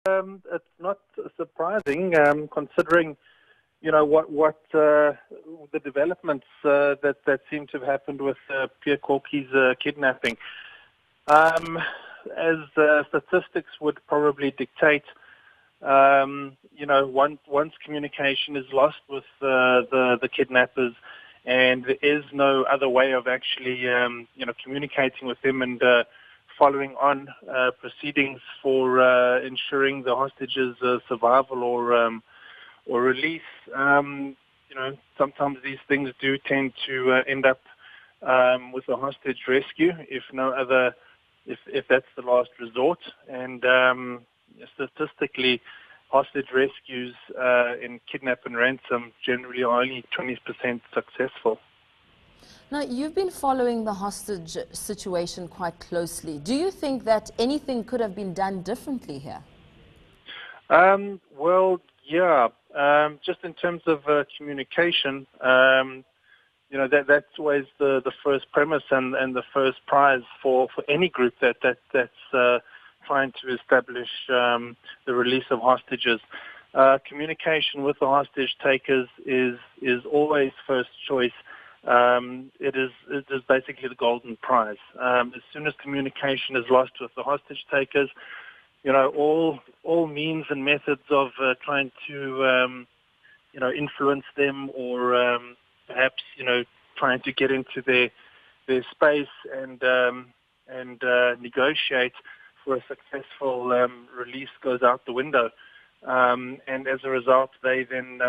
It's not surprising, considering what the developments that seem to have happened with Pierre Korkie's kidnapping. As statistics would probably dictate, once communication is lost with the kidnappers, and there is no other way of actually communicating with them and following on proceedings for ensuring the hostages' survival or release. Sometimes these things do tend to end up with a hostage rescue, if that's the last resort. And statistically, hostage rescues in kidnap and ransom generally are only 20% successful. Now, you've been following the hostage situation quite closely. Do you think that anything could have been done differently here? Well, yeah. Just in terms of communication, that's always the first premise and the first prize for any group that's trying to establish the release of hostages. Communication with the hostage takers is always first choice. It is basically the golden prize. As soon as communication is lost with the hostage takers, all means and methods of trying to influence them or perhaps trying to get into their space and negotiate for a successful release goes out the window, and as a result, they then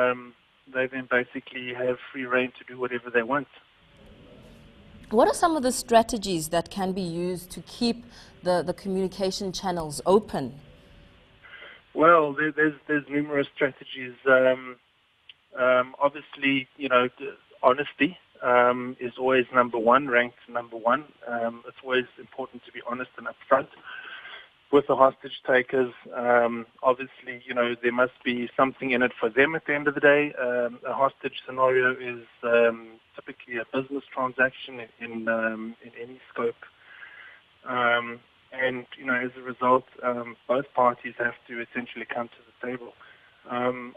basically have free rein to do whatever they want. What are some of the strategies that can be used to keep the communication channels open? Well, there's numerous strategies. Obviously, honesty is always ranked number one. It's always important to be honest and upfront with the hostage takers. Obviously, there must be something in it for them at the end of the day. A hostage scenario is typically a business transaction in any scope. And, as a result, both parties have to essentially come to the table.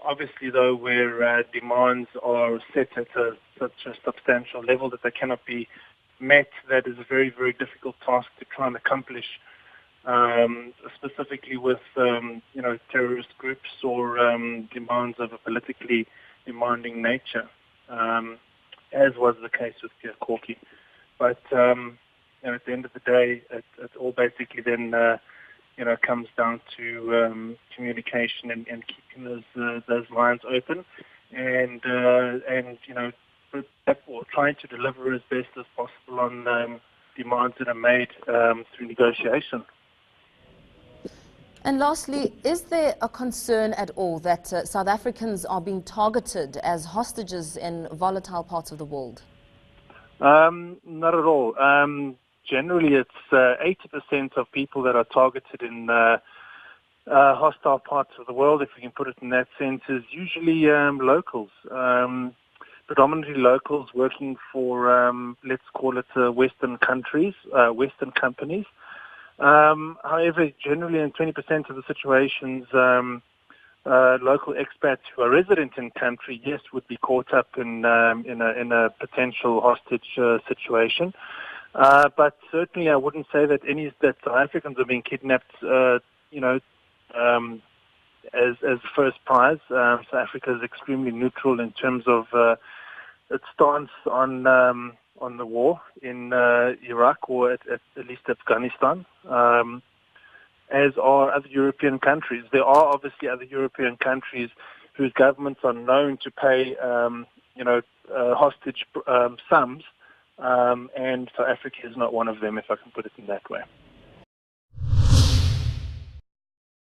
Obviously, though, where demands are set at such a substantial level that they cannot be met, that is a very, very difficult task to try and accomplish, specifically with, terrorist groups or demands of a politically demanding nature, as was the case with Pierre Korkie. But at the end of the day, it all basically then, comes down to communication and keeping those lines open, and trying to deliver as best as possible on demands that are made through negotiation. And lastly, is there a concern at all that South Africans are being targeted as hostages in volatile parts of the world? Not at all. Generally, it's 80% of people that are targeted in hostile parts of the world, if we can put it in that sense, is usually locals, predominantly locals working for, let's call it Western countries, Western companies. However, generally in 20% of the situations, local expats who are resident in country, yes, would be caught up in a potential hostage situation. But certainly, I wouldn't say that South Africans are being kidnapped, as first prize. South Africa is extremely neutral in terms of its stance on the war in Iraq, or at least Afghanistan, as are other European countries. There are obviously other European countries whose governments are known to pay, hostage sums, and South Africa is not one of them, if I can put it in that way.